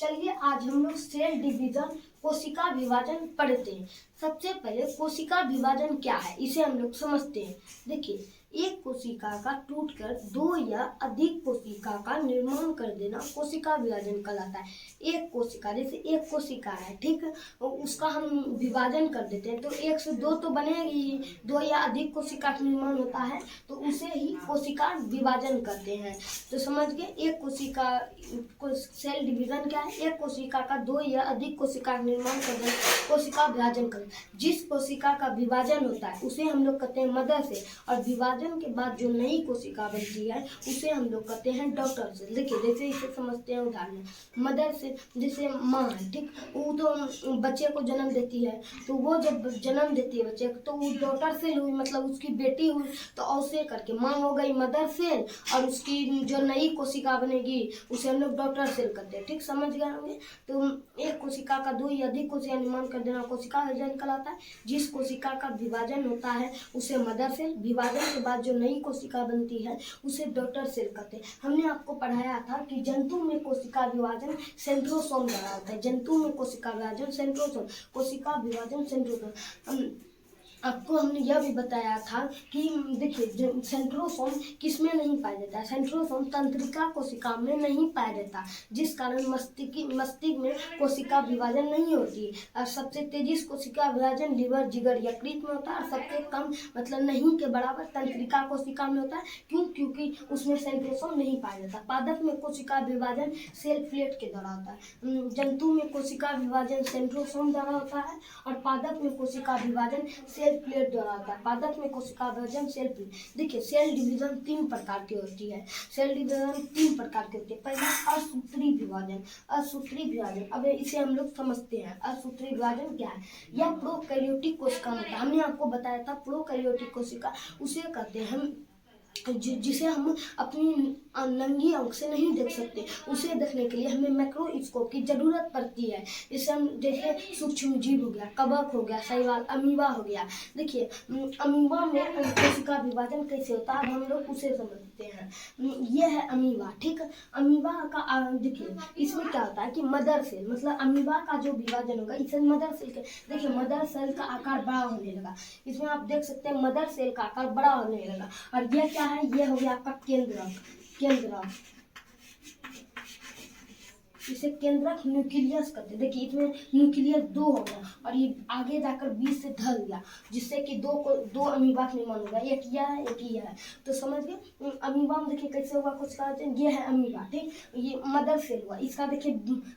चलिए आज हम लोग सेल डिवीजन कोशिका विभाजन पढ़ते हैं। सबसे पहले कोशिका विभाजन क्या है इसे हम लोग समझते हैं। देखिए, एक कोशिका का टूटकर दो या अधिक कोशिका का निर्माण कर देना कोशिका विभाजन कहलाता है। एक कोशिका, जैसे एक कोशिका है, ठीक, उसका हम विभाजन कर देते हैं तो एक से दो तो बनेगी, दो या अधिक कोशिका का निर्माण होता है तो उसे ही कोशिका विभाजन कहते हैं। तो समझ गए, एक कोशिका सेल डिवीजन क्या है? एक कोशिका का दो या अधिक कोशिका का निर्माण कर देना कोशिका विभाजन कर। जिस कोशिका का विभाजन होता है उसे हम लोग कहते हैं मदर सेल, और विभाजन के बाद जो नई कोशिका बनती है उसे हम लोग कहते हैं डॉटर सेल। देखिए, जैसे इसे समझते हैं उदाहरण, मदर सेल जैसे माँ है, ठीक, वो तो बच्चे को जन्म देती है, तो वो जब जन्म देती है बच्चे को तो वो डॉटर सेल हुई, मतलब उसकी बेटी हुई। तो ऐसे करके माँ हो गई मदर सेल और उसकी जो नई कोशिका बनेगी उसे हम लोग डॉटर सेल कहते हैं। ठीक, समझ गए होंगे। तो एक कोशिका का दो या अधिक कोशिका निर्माण कर देना कोशिका विभाजन कहलाता है। जिस कोशिका का विभाजन होता है उसे मदर सेल, विभाजन के बाद जो नई कोशिका बनती है उसे डॉटर सेल कहते हैं। हमने आपको पढ़ाया था कि जंतु में कोशिका विभाजन सेंट्रोसोम द्वारा होता है। जंतु में कोशिका विभाजन सेंट्रोसोम, कोशिका विभाजन सेंट्रोसोम। आपको हमने यह भी बताया था कि देखिए, सेंट्रोसोम किसमें नहीं पाया जाता है? सेंट्रोसोम तंत्रिका कोशिका में नहीं पाया जाता, जिस कारण मस्तिष्क में कोशिका विभाजन नहीं होती। और सबसे तेजी से कोशिका विभाजन लिवर, जिगर, यकृत में होता है, और सबसे कम मतलब नहीं के बराबर तंत्रिका कोशिका में होता है। क्यों? क्योंकि उसमें सेंट्रोसोम नहीं पाया जाता। पादप में कोशिका विभाजन सेल प्लेट के द्वारा होता है। जंतु में कोशिका विभाजन सेंट्रोसोम द्वारा होता है, और पादप में कोशिका विभाजन सेल प्लेट द्वारा होता है। पादप में कोशिका विभाजन सेल प्लेट। देखिए, सेल डिवीजन तीन प्रकार की होती है। सेल डिवीजन तीन प्रकार की होती है। पहला असूत्री विभाजन। असूत्री विभाजन, अब इसे हम लोग समझते हैं। असूत्री विभाजन क्या है? यह प्रोकैरियोटिक कोशिका होता है। हमने आपको बताया था प्रोकैरियोटिक कोशिका उसे कहते हैं हम जिसे हम अपनी नंगी आंख से नहीं देख सकते, उसे देखने के लिए हमें माइक्रोस्कोप की जरूरत पड़ती है। जैसे हम जैसे सूक्ष्म जीव हो गया, कवक हो गया, शैवाल, अमीबा हो गया। देखिए, अमीबा में कोशिका विभाजन कैसे होता है हम लोग उसे समझते हैं। यह है अमीबा, ठीक। अमीबा का देखिए, इसमें क्या होता है कि मदर सेल, मतलब अमीबा का जो विभाजन होगा इसे मदर सेल के, देखिए मदर सेल का आकार बड़ा होने लगा। इसमें आप देख सकते हैं मदर सेल का आकार बड़ा होने लगा। और यह क्या है? ये हो गया आपका केंद्रक। इसे केंद्रक न्यूक्लियस कहते हैं। देखिए, इसमें न्यूक्लियस दो हो गया और ये आगे जाकर बीच से ढल गया, जिससे कि दो अमीबा का निर्माण होगा। एक यह है, एक यह है। तो समझ गए। अमीबा में देखिए कैसे होगा कोशिका, ये है अमीबा, ठीक। ये मदर सेल हुआ, इसका देखिए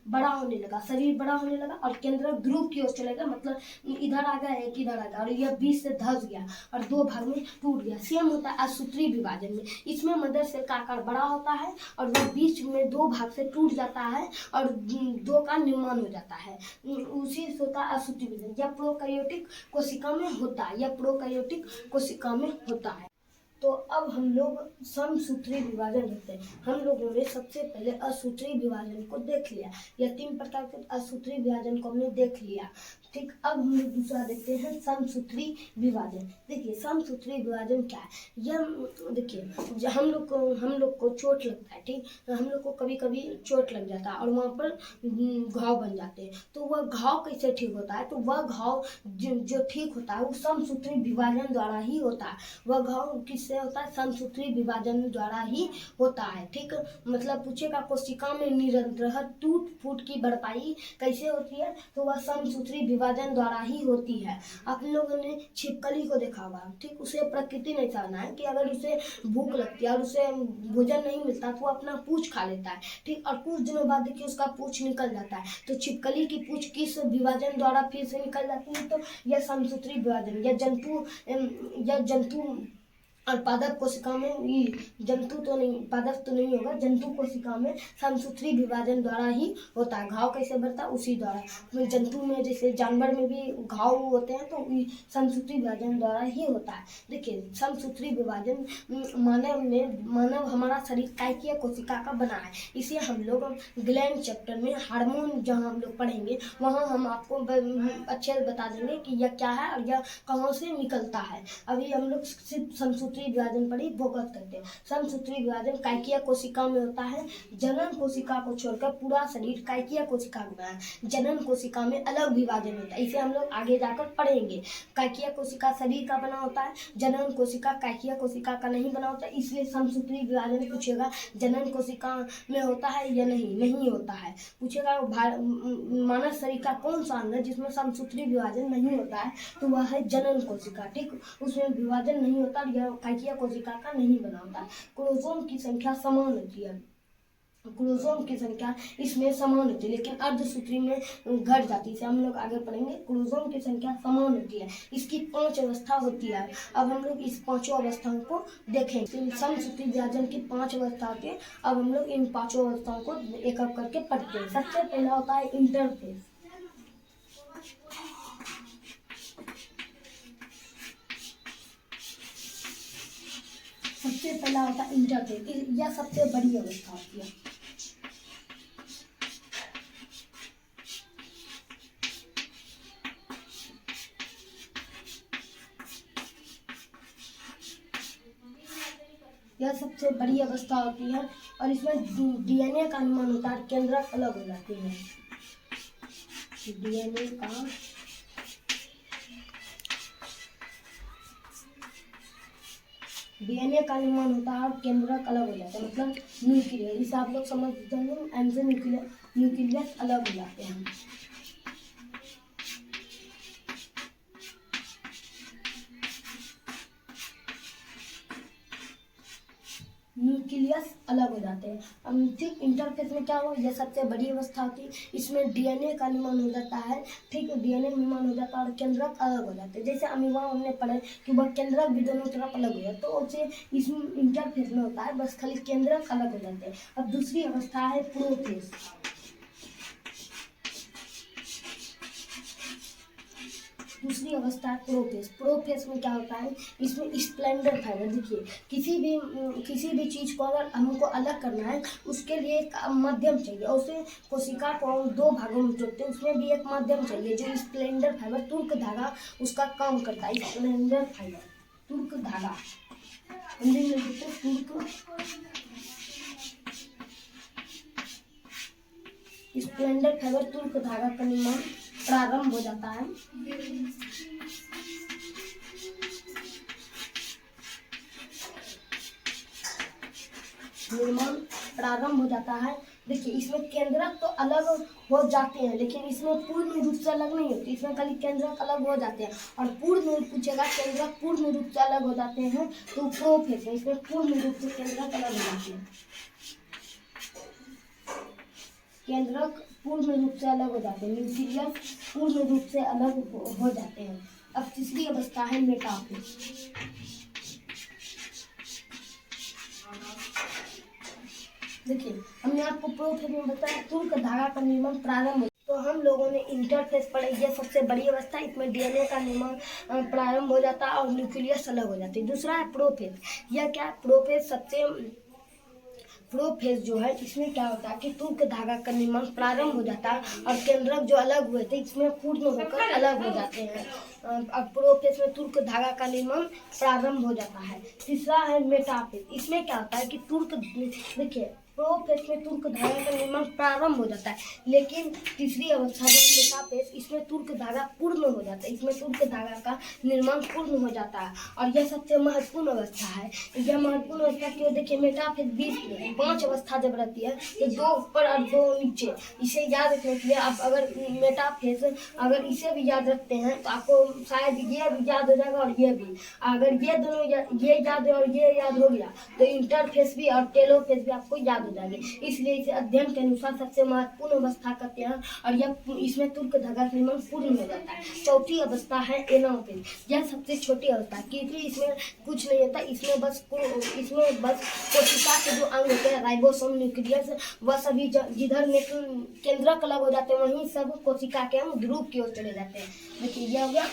बड़ा होने लगा, शरीर बड़ा होने लगा और केंद्रक ध्रुव की ओर चलेगा, मतलब इधर आ गया, एक इधर आ गया, और यह बीच से धस गया और दो भाग में टूट गया। सेम होता है असूत्री विभाजन में। इसमें मदर सेल का आकार बड़ा होता है और वह बीच में दो भाग से टूट जाता है और दो का निर्माण हो जाता है। उसी से होता है असूत्री विभाजन। यह प्रोकैरियोटिक कोशिका में होता है, यह प्रोकैरियोटिक कोशिका में होता है। तो अब हम लोग समसूत्री विभाजन देखते हैं। हम लोगों ने सबसे पहले असूत्री विभाजन को देख लिया। यह तीन प्रकार के असूत्री विभाजन को हमने देख लिया, ठीक। अब हम लोग दूसरा देखते हैं समसूत्री विभाजन। देखिए, समसूत्री विभाजन क्या है? यह देखिए, हम लोग को चोट लगता है, ठीक। हम लोग को कभी कभी चोट लग जाता है और वहाँ पर घाव बन जाते हैं। तो वह घाव कैसे ठीक होता है? तो वह घाव जो ठीक होता है वो समसूत्री विभाजन द्वारा ही होता है। वह घाव किससे होता है? समसूत्री विभाजन द्वारा ही होता है, ठीक। मतलब पूछेगा कोशिका में निरंतर टूट फूट की भरपाई कैसे होती है? तो वह समसूत्री विभाजन द्वारा ही होती है। आप लोगों ने छिपकली को देखा होगा, ठीक। उसे प्रकृति ने ऐसा है कि अगर उसे भूख लगती है और उसे भोजन नहीं मिलता तो वो अपना पूंछ खा लेता है, ठीक। और कुछ दिनों बाद देखिए उसका पूंछ निकल जाता है। तो छिपकली की पूंछ किस विभाजन द्वारा फिर से निकल जाती है? तो यह समसूत्री विभाजन। यह जंतु और पादप कोशिका में, जंतु तो नहीं, पादप तो नहीं होगा, जंतु कोशिका में समसूत्री विभाजन द्वारा ही होता है। घाव कैसे भरता है? उसी द्वारा। जंतु में जैसे जानवर में भी घाव होते हैं तो समसूत्री विभाजन द्वारा ही होता है। देखिए, समसूत्री विभाजन मानव हमारा शरीर कायकीय कोशिका का बना है। इसे हम लोग ग्लैंड चैप्टर में हार्मोन जहाँ हम लोग पढ़ेंगे वहाँ हम आपको अच्छे से बता देंगे कि यह क्या है और यह कहाँ से निकलता है। अभी हम लोग सिर्फ समसूत्री समसूत्री विभाजन पर ही फोकस करते हैं। समसूत्री विभाजन कायकीय कोशिका में होता है। जनन कोशिका को छोड़कर पूरा शरीर कायकीय कोशिका में है। जनन कोशिका में अलग विभाजन होता है, इसे हम लोग आगे जाकर पढ़ेंगे। कायकीय कोशिका शरीर का बना होता है, जनन कोशिका कायकीय कोशिका का नहीं बना होता, इसलिए समसूत्री विभाजन पूछेगा जनन कोशिका में होता है या नहीं होता है। पूछेगा मानव शरीर का कौन सा अंग है जिसमें समसूत्री विभाजन नहीं होता है, तो वह है जनन कोशिका। ठीक, उसमें विभाजन नहीं होता, यह कायकीय कोशिका का नहीं बना होता। क्रोमोसोम की संख्या समान होती है, क्रोमोसोम की संख्या इसमें समान होती है, लेकिन अर्धसूत्री में घट जाती है, इसे हम लोग आगे पढ़ेंगे। क्रोमोसोम की संख्या समान होती है, इसकी 5 अवस्था होती है। अब हम लोग इस 5 अवस्थाओं को देखेंगे। समसूत्री विभाजन की 5 अवस्था होती है। अब हम लोग इन 5 अवस्थाओं को एक एक करके पढ़ते हैं। सबसे पहला होता है इंटरफेज। सबसे पहला होता है इंटरफेज, यह सबसे बड़ी अवस्था होती है। यह सबसे बड़ी अवस्था होती है और इसमें डीएनए का निर्माण होता है, केंद्रक अलग हो जाते हैं। डीएनए का निर्माण होता है और केंद्रक अलग हो जाता है, मतलब न्यूक्लियस। इसे आप लोग समझ जाएंगे, एम से न्यूक्लियस अलग हो जाते हैं। न्यूक्लियस अलग हो जाते हैं। ठीक, इंटरफेज में क्या हो, यह सबसे बड़ी अवस्था होती है। इसमें डीएनए का निर्माण हो जाता है। ठीक, डीएनए निर्माण हो जाता है और केंद्रक अलग हो जाते हैं। जैसे अमीबा हमने पढ़े कि वह केंद्रक भी दोनों तरफ अलग हो जाता है, तो उसे इसमें इंटरफेज में होता है, बस खाली केंद्रक अलग हो जाते हैं। अब दूसरी अवस्था है प्रोफेज। दूसरी अवस्था है प्रोफेज। प्रोफेज में क्या होता है, इसमें स्प्लेंडर फाइबर, देखिए किसी भी चीज़ को अगर हमको अलग करना है, उसके लिए एक माध्यम चाहिए, और उसे कोशिका को 2 भागों में तोड़ते हैं, उसमें भी एक माध्यम चाहिए, जो स्प्लेंडर फाइबर तुर्क धागा उसका काम करता है। स्प्लेंडर फाइबर तुर्क धागा, हिंदी में बोलते हैं तुर्क। स्प्लेंडर फाइबर तुर्क धागा का निर्माण प्रारंभ हो जाता है। निर्माण प्रारंभ हो जाता है। देखिए, इसमें केंद्रक तो अलग हो जाते हैं, लेकिन इसमें पूर्ण रूप से अलग नहीं होती, इसमें खाली केंद्रक अलग हो जाते हैं। और पूर्ण पूछेगा केंद्रक पूर्ण रूप से अलग हो जाते हैं, तो प्रोफेज है, इसमें पूर्ण रूप से केंद्रक अलग हो जाते हैं। केंद्रक पूर्ण रूप से अलग हो जाते हैं, न्यूक्लियस पूर्ण रूप से अलग हो जाते हैं। अब तीसरी अवस्था है मेटाफेज। देखिए, हमने आपको प्रोफेज में बताया तुर्क धागा का निर्माण प्रारंभ हो, तो हम लोगों ने इंटरफेज पढ़ी, यह सबसे बड़ी अवस्था, इसमें डीएनए का निर्माण प्रारंभ हो जाता है और न्यूक्लियस अलग हो जाती है। दूसरा है प्रोफेज। यह क्या, प्रोफेज जो है, इसमें क्या होता है कि तुर्क धागा का निर्माण प्रारंभ हो जाता है और केंद्रक जो अलग हुए थे इसमें पूर्ण होकर अलग हो जाते हैं। अब प्रोफेज में तुर्क धागा का निर्माण प्रारंभ हो जाता है। तीसरा है मेटाफेज। इसमें क्या होता है कि देखिए, प्रोफेज में तुर्क धागा का निर्माण प्रारंभ हो जाता है, लेकिन तीसरी अवस्था जो मेटाफेज, इसमें तुर्क धागा पूर्ण हो जाता है, इसमें तुर्क धागा का निर्माण पूर्ण हो जाता है और यह सबसे महत्वपूर्ण अवस्था है। यह महत्वपूर्ण अवस्था क्यों, देखिए मेटाफेज 5 अवस्था जब रहती है, तो 2 ऊपर और 2 नीचे, इसे याद रखने के लिए आप अगर मेटाफेज अगर इसे भी याद रखते हैं तो आपको शायद ये भी याद हो जाएगा और ये भी। अगर ये दोनों ये याद है और ये याद हो गया, तो इंटरफेज भी और टेलोफेज भी आपको याद हो जाएंगे। इसलिए इसे अध्ययन के अनुसार सबसे महत्वपूर्ण अवस्था कहते हैं और यह इसमें तुर्क धागा का निर्माण पूर्ण हो जाता है। चौथी अवस्था है एनाफेज। यह सबसे छोटी अवस्था, क्योंकि इसमें कुछ नहीं होता, इसमें बस कोशिका के जो अंग होते हैं, राइबोसोम, न्यूक्लियस, वह सभी जिधर केंद्रक अलग हो जाते हैं, वहीं सब कोशिका के अंग ध्रुव की ओर चले जाते हैं। देखिए, यह हो गया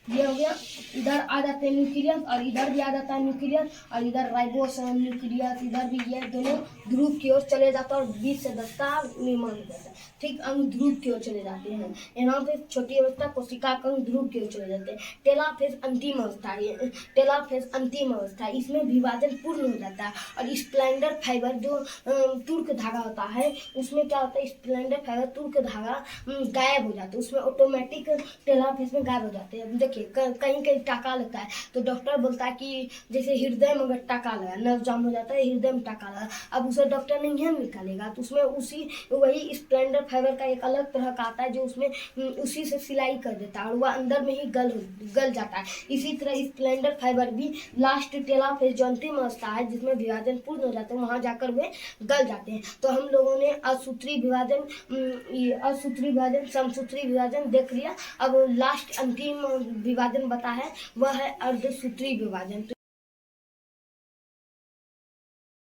ये हो गया, इधर आ जाते हैं न्यूक्लियस और इधर भी आ जाता है न्यूक्लियस और इधर राइबोसोम न्यूक्लियस, इधर भी ये दोनों ध्रुव की ओर चले जाता है और बीच से 10 का निर्माण हो जाता है। ठीक, अंग ध्रुव की ओर चले जाते हैं। यहाँ पे छोटी अवस्था कोशिका का अंग ध्रुव की ओर चले जाते हैं। टेलोफेज अंतिम अवस्था है, टेलोफेज अंतिम अवस्था है, इसमें विभाजन पूर्ण हो जाता है और स्प्लेंडर फाइबर जो तुर्क धागा होता है उसमें क्या होता है, स्प्लेंडर फाइबर तुर्क धागा गायब हो जाता है, उसमें ऑटोमेटिक टेलोफेज में गायब हो जाते हैं। देखिए कहीं कहीं टाका लगता है तो डॉक्टर बोलता है कि जैसे हृदय में अगर टाका लगा, नर्व जाम हो जाता है, हृदय में टाका लगा, अब उसे डॉक्टर नहीं निकालेगा तो उसमें उसी वही स्प्लेंडर फाइबर का एक अलग तरह का आता है जो उसमें उसी से सिलाई कर देता है और वह अंदर में ही गल जाता है। इसी तरह स्प्लेंडर फाइबर भी लास्ट टेलोफेज जो अंतिम अवस्था है जिसमें विभाजन पूर्ण हो जाते हैं वहां जाकर वे गल जाते हैं। तो हम लोगों ने असूत्री विभाजन, समसूत्री विभाजन देख लिया। अब लास्ट अंतिम विभाजन बता है वह है अर्धसूत्री विभाजन।